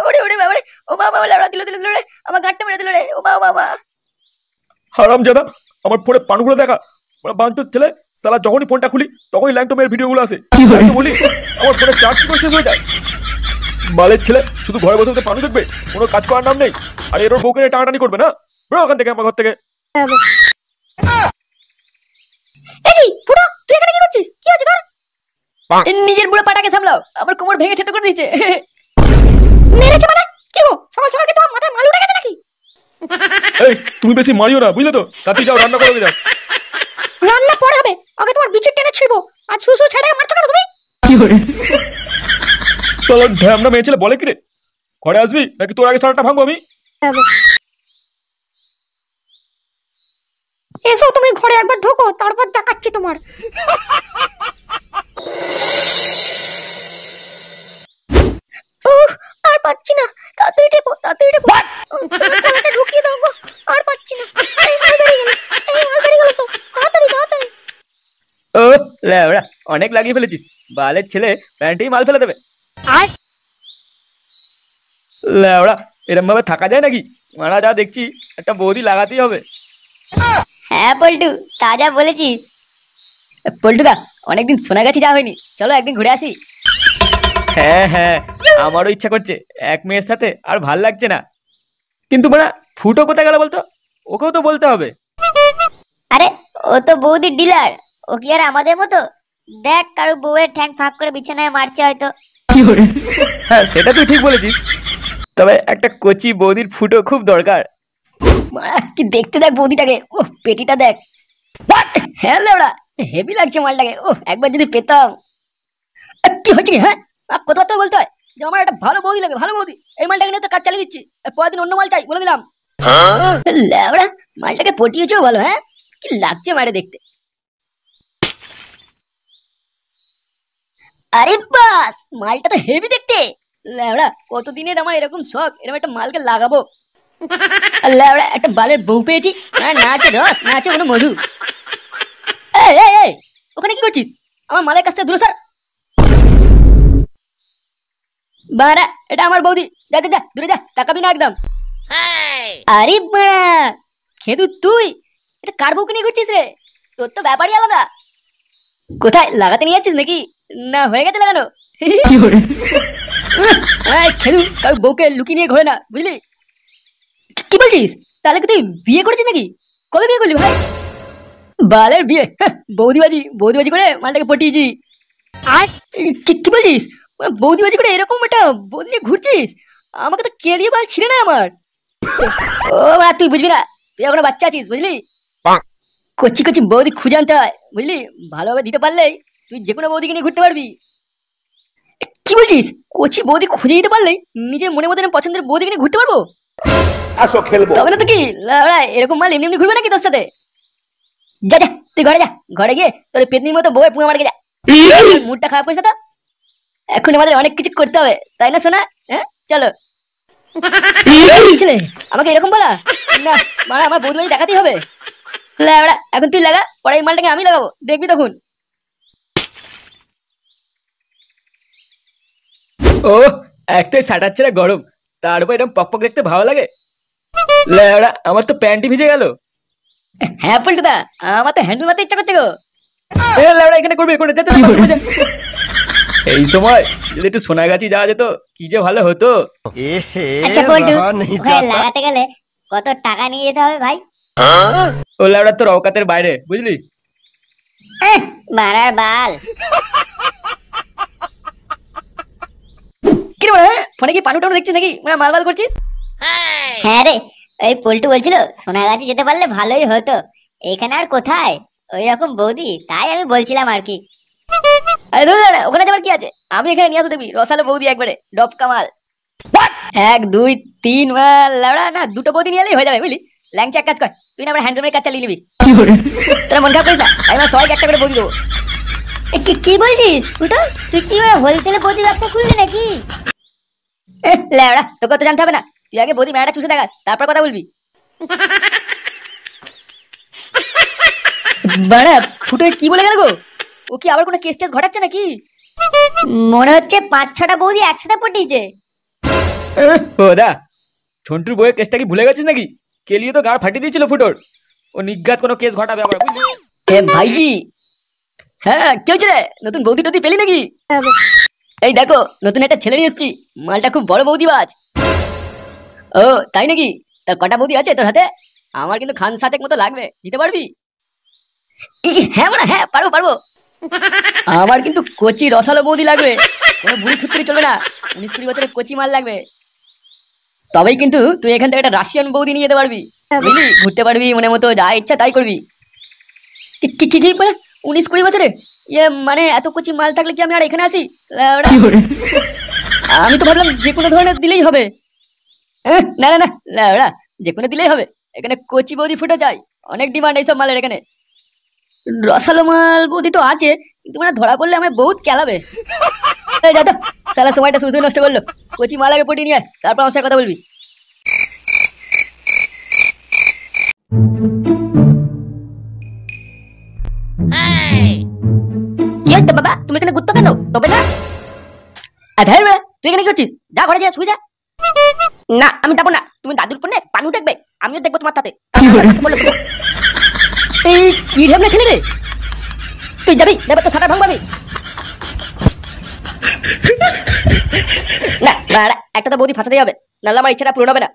ওরে ওরে বাবা রে, ও বাবা লাউড়া দিল দিল দিল রে, আমার গাঁটটা মেরে দিল রে, ও বাবা বাবা। হারামজাদা, আমার ফোনে পানগুলো দেখা, মানে বান্তুর ছেলে সালা, যখনই ফোনটা খুলি তখনই ল্যাংটমের ভিডিওগুলো আসে। আমি তো বলি আমার ফোনে চার্জ কি করে শেষ হয়ে যায়। মালের ছেলে শুধু ঘরে বসে বসে পানু দেখবে, কোনো কাজ করার নাম নেই। আর এর বউকে নিয়ে টানাটানি করবে না, বেরো ওখান থেকে, আমার ঘর থেকে। এই পুরো তুই এখানে কি করছিস? কি হচ্ছে তোর? নিজের বুড়ো পাটাকে সামলাও, আমার কোমর ভেঙে থেতো করে দিয়েছে। মেরেছে মানে? কি গো, সকাল সকাল কি তোমার মাথায় মাল উঠে গেছে নাকি? এই তুমি বেশি মারিও না, বুঝলে তো? তাতে যাও, রান্না করো, যাও। রান্না পরে হবে, আগে তোমার বিচের টেনে ছিড়বো। আর সুসু ছেড়ে মারছো কেন তুমি? সালা ঢ্যামনা মেয়ে ছেলে বলে কি রে, ঘরে আসবি নাকি তোর আগে সারাটা ভাঙবো আমি? এসো তুমি ঘরে একবার ঢোকো, তারপর দেখাচ্ছি তোমার। আর পাচ্ছি না, তাড়াতাড়ি ঢোকো, তাড়াতাড়ি ঢোকো, গলাটা ঢুকিয়ে দাও গো, আর পাচ্ছি না। এই মাল বেরিয়ে গেল, এই মাল বেরিয়ে গেল, সব তাড়াতাড়ি তাড়াতাড়ি। ও লেওড়া, অনেক লাগিয়ে ফেলেছিস, বালের ছেলে প্যান্টেই মাল ফেলে দেবে। লেওড়া, এরম ভাবে থাকা যায় নাকি? মারা যা দেখছি, একটা বৌদি লাগাতেই হবে। হ্যাঁ পল্টু, তা যা বলেছিস। পল্টুদা, অনেকদিন সোনাগাছি যাওয়া হয়নি, চলো একদিন ঘুরে আসি। হ্যাঁ হ্যাঁ, আমারও ইচ্ছা করছে, এক মেয়ের সাথে আর ভাল লাগছে না। কিন্তু মানে ফুটো কোথায় গেল বলতো? ওকেও তো বলতে হবে। আরে ও তো বৌদির ডিলার, ও কি আর আমাদের মতো? দেখ, কারো বউয়ের ঠ্যাং ফাঁক করে বিছানায় মারছে হয়তো। হ্যাঁ, সেটা তুই ঠিক বলেছিস, তবে একটা কচি বৌদির ফুটো খুব দরকার। কি দেখতে দেখ বৌদিটাকে, ও পেটিটা দেখ। হ্যাঁ লেওড়া, হেভি লাগছে মালটাকে, ও একবার যদি পেতাম। কি হচ্ছে কি? হ্যাঁ, কথাবার্তা বলতে হয় যে আমার একটা ভালো বৌদি লাগে, ভালো বৌদি। এই মালটাকে নিয়ে তো কাজ চালিয়ে দিচ্ছি, পরের দিন অন্য মাল চাই বলে দিলাম। লেওড়া, মালটাকে পটিয়েছেও ভালো। হ্যাঁ, কি লাগছে মারে দেখতে। আরে বাস, মালটা তো হেভি দেখতে। লেওড়া, কতদিনের আমার এরকম শখ, এরকম একটা মালকে লাগাবো। লেওড়া, একটা বালের বউ পেয়েছি, না আছে রস, না আছে কোনো মধু। এই এই এই, ওখানে কি করছিস? আমার মালের কাছ থেকে দূরে সর। বাড়া, এটা আমার বৌদি, যা যা যা, দূরে যা, তাকাবি না একদম। আরে বাড়া, খেদু তুই এটা কার বউকে নিয়ে ঘুরছিস রে? তোর তো ব্যাপারই আলাদা। কোথায় লাগাতে নিয়ে যাচ্ছিস নাকি? না হয়ে গেছে লাগানো? খেদু, কার বউকে লুকিয়ে নিয়ে ঘোরে না, বুঝলি? কি বলছিস? তাহলে কি তুই বিয়ে করেছিস নাকি? কবে বিয়ে করলি ভাই? বালের বিয়ে, বৌদিবাজি বৌদিবাজি করে মালটাকে পটিয়েছি। আর কি বলছিস? বৌদিবাজি করে এরকম একটা বৌদি নিয়ে ঘুরছিস? আমাকে তো কেলিয়ে বাল ছিঁড়ে না আমার। ও মা, তুই বুঝবি না, তুই এখনো বাচ্চা আছিস, বুঝলি? কচি কচি বৌদি খুঁজে আনতে হয়, বুঝলি? ভালোভাবে দিতে পারলেই তুই যে কোনো বৌদিকে নিয়ে ঘুরতে পারবি। কি বলছিস? কচি বৌদি খুঁজে দিতে পারলেই নিজের মনে মতো পছন্দের বৌদিকে নিয়ে ঘুরতে পারবো? আসো খেলবো। তবে না তো কি এরকম মাল এমনি এমনি ঘুরবে নাকি তোর সাথে? যা যা, তুই ঘরে যা, ঘরে গিয়ে তোর পেতনির মতো বউয়ের পুঙা মারকে যা। মুডটা খারাপ করিস তো, এখন আমাদের অনেক কিছু করতে হবে, তাই না সোনা? হ্যাঁ চলো। ছেলে আমাকে এরকম বলা না, মারা আমার বৌদি বাড়ি দেখাতেই হবে। এখন তুই লাগা, পরে এই মালটাকে আমি লাগাবো, দেখবি তখন। ও, একটাই শাটার ছেড়ে গরম, তার উপর এরকম পকপক দেখতে ভালো লাগে। লেওড়া, আমার তো প্যান্টই ভিজে গেল। হ্যাঁ পল্টুদা, আমার তো হ্যান্ডেল মারতে ইচ্ছা করছে গো। লেওড়া, এখানে করবি করে যা। এই সময় যদি একটু সোনাগাছি যাওয়া যেত, কি যে ভালো হতো। আচ্ছা পল্টু, ওখানে লাগাতে গেলে কত টাকা নিয়ে যেতে হবে ভাই? ও লেওড়া, তোর অকাতের বাইরে, বুঝলি? মারার বাল। কি রে, ফোনে কি পানু টানু দেখছিস নাকি? মাল করছিস? হ্যাঁ রে, ওই পল্টু বলছিল সোনাগাছি যেতে পারলে ভালোই হতো, এখানে আর কোথায় ওই রকম বৌদি, তাই আমি বলছিলাম আর কি। আরে ধর, ওখানে যাবার কি আছে? আমি এখানে নিয়ে আসো, দেখবি রসালো বৌদি একবারে ডব কামাল। 1 2 3 মাল লাউড়া, না দুটো বৌদি নিয়ে এলেই হয়ে যাবে, বুঝলি? ল্যাংচা, এক কাজ কর, তুই না আমার হ্যান্ডমের কাজ চালিয়ে নিবি। তোরা মন খারাপ করিস না, আমি আমার সবাইকে একটা করে বৌদি দেবো। কি বলছিস ফুটো, তুই কি হোলসেলে বৌদি ব্যবসা খুললি নাকি? লাউড়া, তোকে তো জানতে হবে না, তুই আগে বৌদি মেয়েটা চুষে দেখাস, তারপর কথা বলবি। বাড়া, ফুটো কি বলে গেল গো? ও কি আবার কোনো কেস টেস ঘটাচ্ছে নাকি? মনে হচ্ছে 5-6টা বৌদি একসাথে পটিয়েছে। ওদা ঝন্টুর বইয়ের কেসটা কি ভুলে গেছিস নাকি? কেলিয়ে তো গাড় ফাটিয়ে দিয়েছিল ফুটোর। ও নিজ্ঞাত কোনো কেস ঘটাবে আবার, বুঝলি? ভাইজি, হ্যাঁ কি হয়েছে রে? নতুন বৌদি টৌদি পেলি নাকি? এই দেখো নতুন একটা ছেলে নিয়ে এসেছি, মালটা খুব বড় বৌদিবাজ। ও তাই নাকি? তা কটা বৌদি আছে তোর হাতে? আমার কিন্তু খান সাতেক মতো লাগবে, দিতে পারবি? হ্যাঁ মানে হ্যাঁ, পারবো পারবো। আমার কিন্তু কচি রসালো বৌদি লাগবে, কোনো বুড়ি থুতরি চলবে না। 19-20 বছরের কচি মাল লাগবে, তবেই কিন্তু তুই এখান থেকে একটা রাশিয়ান বৌদি নিয়ে যেতে পারবি, বুঝলি? ঘুরতে পারবি মনে মতো, যা ইচ্ছা তাই করবি। কি মানে 19-20 বছরে? ইয়ে মানে এত কচি মাল থাকলে কি আমি আর এখানে আসি? আমি তো ভাবলাম যে কোনো ধরনের দিলেই হবে। না না না লাউড়া, যে কোনো দিলেই হবে। এখানে কচি বৌদি ফুটে যায়, অনেক ডিমান্ড এইসব মালের এখানে। রসালো মাল বৌদি তো আছে, কিন্তু মানে ধরা পড়লে আমায় বহুত কেলাবে। এই যা তো, সারা সময়টা শুধু নষ্ট করলো। কচি মাল আগে পটিয়ে নিয়ে তারপর আমার সাথে কথা বলবি। কি হচ্ছে বাবা, তুমি এখানে ঘুরতো কেন? তবে না তুই এখানে কি করছিস? যা ঘরে যা, শুয়ে যা। না আমি যাবো না, তুমি দাদুর ফোনে পানু দেখবে, আমিও দেখবো তোমার সাথে। এই কি ঢেমনা ছেলে রে, তুই যাবি দেবে তো সাটা ভাঙবাবি। না না একটা তো বৌদি ফাঁসাতেই হবে, নাহলে আমার ইচ্ছাটা পূরণ হবে না।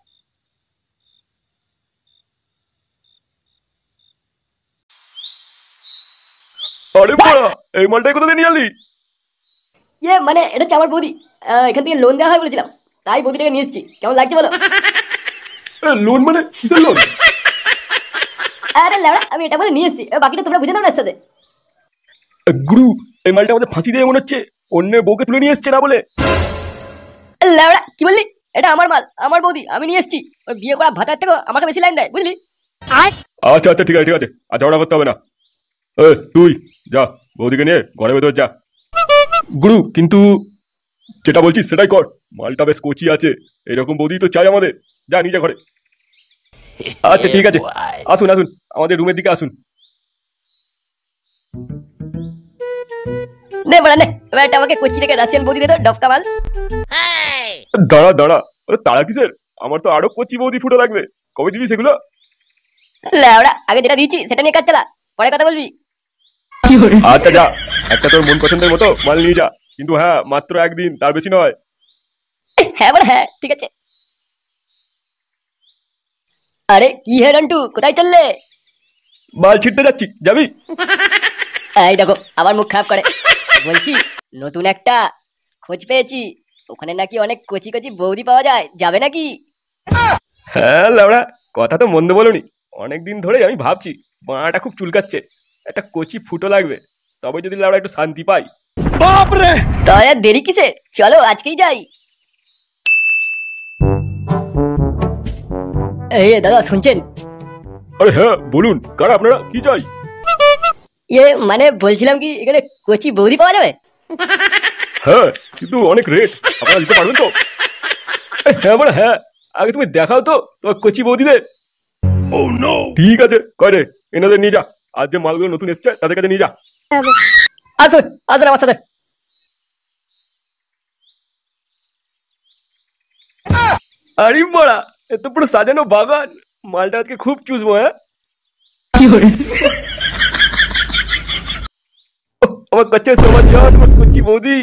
আরে বড়া, এই মালটাই কোথা থেকে নিয়ে আনলি? ইয়ে মানে এটা হচ্ছে আমার বৌদি, এখান থেকে লোন দেওয়া হয় বলেছিলাম, তাই বৌদিটাকে নিয়ে এসেছি। কেমন লাগছে বলো? লোন মানে কিসের লোন? আরে লেবড়া, আমি এটা বলে নিয়ে এসেছি, বাকিটা তোমরা বুঝে নাও না এর সাথে। গুরু, এই মালটা আমাদের ফাঁসি দিয়ে মনে হচ্ছে অন্য বউকে তুলে নিয়ে এসছে না বলে। লেবড়া কি বললি? এটা আমার মাল, আমার বৌদি, আমি নিয়ে এসেছি। ওই বিয়ে করা ভাতার থেকে আমাকে বেশি লাইন দেয়, বুঝলি? আচ্ছা আচ্ছা ঠিক আছে ঠিক আছে, আর ঝগড়া করতে হবে না। তুই যা, বৌদিকে নিয়ে ঘরে ভেতর যা। গুরু কিন্তু যেটা বলছিস সেটাই কর, মালটা বেশ কচি আছে, এরকম বৌদি তো চাই আমাদের। যা নিজে ঘরে। আচ্ছা ঠিক আছে, আসুন আসুন, আমাদের রুমের দিকে আসুন। নে বড়া নে, এবার একটা আমাকে কোচি থেকে রাশিয়ান বৌদি দে তো, ডফকা মাল। দাঁড়া দাঁড়া, তাড়া কিসের? আমার তো আরো কচি বৌদি ফুটো লাগবে, কবে দিবি সেগুলো? লেবড়া আগে যেটা দিয়েছি সেটা নিয়ে কাজ চালা, পরে কথা বলবি। আচ্ছা যা, একটা তোর মন পছন্দের মতো মাল নিয়ে যা, কিন্তু হ্যাঁ মাত্র একদিন, তার বেশি নয়। হ্যাঁ বড়া হ্যাঁ, ঠিক আছে। আরে কি হে রন্টু, কোথায় চললে? মাল ছিটতে যাচ্ছি, যাবি? এই দেখো আবার মুখ খারাপ করে। বলছি নতুন একটা খোঁজ পেয়েছি, ওখানে নাকি অনেক কচি কচি বৌদি পাওয়া যায়, যাবে নাকি? হ্যাঁ লাউড়া, কথা তো মন্দ বলনি। অনেকদিন ধরে আমি ভাবছি বাঁটা খুব চুলকাচ্ছে, একটা কচি ফুটো লাগবে, তবে যদি লাউড়া একটু শান্তি পাই। তাই আর দেরি কিসের, চলো আজকেই যাই। এই দাদা শুনছেন? আরে হ্যাঁ বলুন, কার আপনারা, কি চাই? ইয়ে মানে বলছিলাম কি এখানে কচি বৌদি পাওয়া যাবে? হ্যাঁ কিন্তু অনেক রেট, আপনারা দিতে পারবেন তো? হ্যাঁ বলে হ্যাঁ, আগে তুমি দেখাও তো তোমার কচি বৌদিদের। ঠিক আছে, কয় রে, এনাদের নিয়ে যা, আর যে মালগুলো নতুন এসছে তাদের কাছে নিয়ে যা। আসুন আসুন আমার সাথে। আরে বড়া, এ তো পুরো সাজানো বাগান, মালটা আজকে খুব চুষবো। হ্যাঁ আমার কাছে সমাজ যান, আমার কচি বৌদি।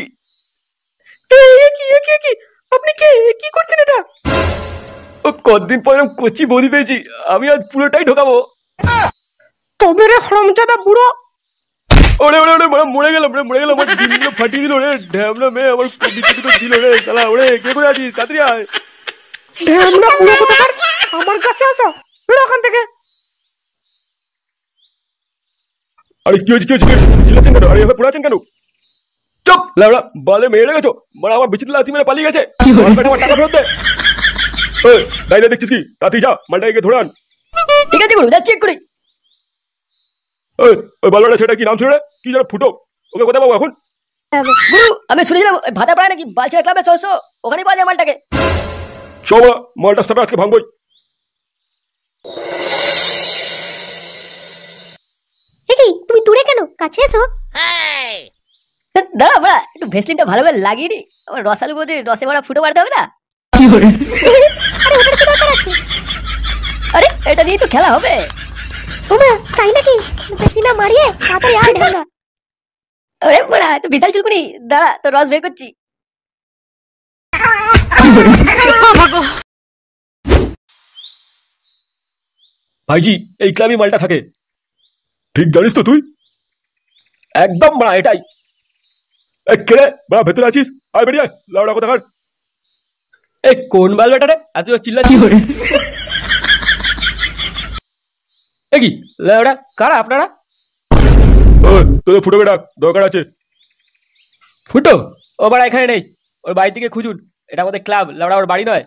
আপনি কে, কি করছেন এটা? ও কতদিন পর এরকম কচি বৌদি পেয়েছি, আমি আজ পুরোটাই ঢোকাবো। তবে রে হারামজাদা বুড়ো, ওরে ওরে ওরে মরে গেলাম রে, মরে গেলাম, আমার ডিমগুলো ফাটিয়ে দিল রে, ঢ্যামনা মেয়ে আমার বিদ্যুৎ দিল রে শালা। ওরে কে করে আছিস, তাড়াতাড়ি আয়। ঢ্যামনা বুড়ো কোথাকার, আমার কাছে আসো, বেরো ওখান থেকে। আরে কি হয়েছে, কি হয়েছে, চিল্লাচ্ছেন কেন? আরে এভাবে পড়াচ্ছেন কেন? চুপ লাউড়া, বালে মেরে গেছো, মানে আমার বিচিত্র লাচি মেরে পালিয়ে গেছে। আমার টাকা ফেরত দে। দায়িত্ব দেখছিস কি, তাড়াতাড়ি যা, মালটাকে ধরে আন। ঠিক আছে গুরু, যাচ্ছি এক্ষুনি। ওই বালবাটা ছেলেটা কি নাম ছিল রে, কি যেন ফুটো, ওকে কোথায় পাবো এখন? গুরু আমি শুনেছিলাম ভাতা পাড়ায় নাকি বালছেড়া ক্লাবে 600, ওখানেই পাওয়া যায় মালটাকে। সব মালটা স্টার্ট আজকে ভাঙবই। তুমি দূরে কেন, কাছে এসো। দাঁড়া বড়া, একটু ভেসলিনটা ভালোভাবে লাগিয়ে নি। আমার রসালু বৌদি রসে ভরা ফুটো মারতে হবে না? আরে এটা নিয়ে তো খেলা হবে। সোমা তাই নাকি? বেশি না মারিয়ে তাড়াতাড়ি আয় ঢাকা। আরে বড়া তো বিশাল চুলকুনি, দাঁড়া তো রস বের করছি। ভাইজি এই ক্লাবই মালটা থাকে। ঠিক জানিস তো তুই? একদম বড়া এটাই। কে রে বড়া, ভেতরে আছিস? আয় বেরিয়ে আয়, লাউডা কথা কার। এই কোন বাল বেটা রে এত চিল্লাচ্ছিস? এ কি লেওড়া, কারা আপনারা? তোদের ফুটো বেটা দরকার আছে। ফুটো ও বাড়া এখানে নেই, ওর বাড়ি থেকে খুঁজুন। এটা আমাদের ক্লাব, লেওড়া ওর বাড়ি নয়।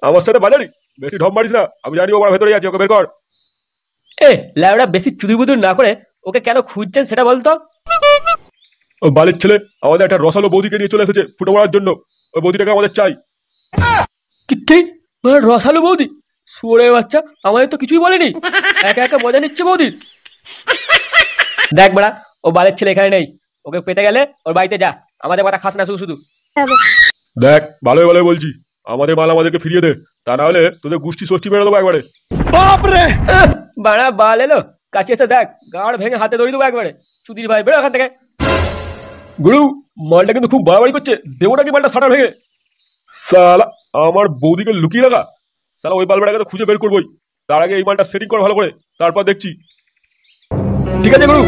আমার সাথে বাজারি বেশি ঢপ মারিস না, আমি জানি ও ভেতরে আছে, ওকে বের কর। এ লেওড়া বেশি চুদিবুদুর না করে ওকে কেন খুঁজছেন সেটা বলতো। ও বালির ছেলে আমাদের একটা রসালো বৌদিকে নিয়ে চলে এসেছে ফুটো মারার জন্য। ওই বৌদিটাকে আমাদের চাই। কি মানে রসালো বৌদি? শুয়োরের বাচ্চা, আমাদের তো কিছুই বলেনি। একা একা মজা নিচ্ছে বৌদির। দেখ বড়া, ও বালের ছেলে এখানে নেই। ওকে পেতে গেলে ওর বাড়িতে যা, আমাদের মাথা খাস না শুধু শুধু। দেখ ভালোই ভালোই বলছি, আমাদের মাল আমাদেরকে ফিরিয়ে দে, তা না হলে তোদের গুষ্টি ষষ্ঠী মেরে দেবো একবারে। বাড়া বাল এলো, কাছে এসে দেখ, গাড় ভেঙে হাতে দড়ি দেবো একবারে। চুদির ভাই বেরো এখান থেকে। গুরু মালটা কিন্তু খুব বাড়াবাড়ি করছে, দেবো নাকি মালটা সাটা ভেঙে? সালা আমার বৌদিকে লুকিয়ে রাখা, সালা ওই বালবেটাকে তো খুঁজে বের করবোই। তার আগে এই মালটা সেটিং কর ভালো করে, তারপর দেখছি। ঠিক আছে গুরু।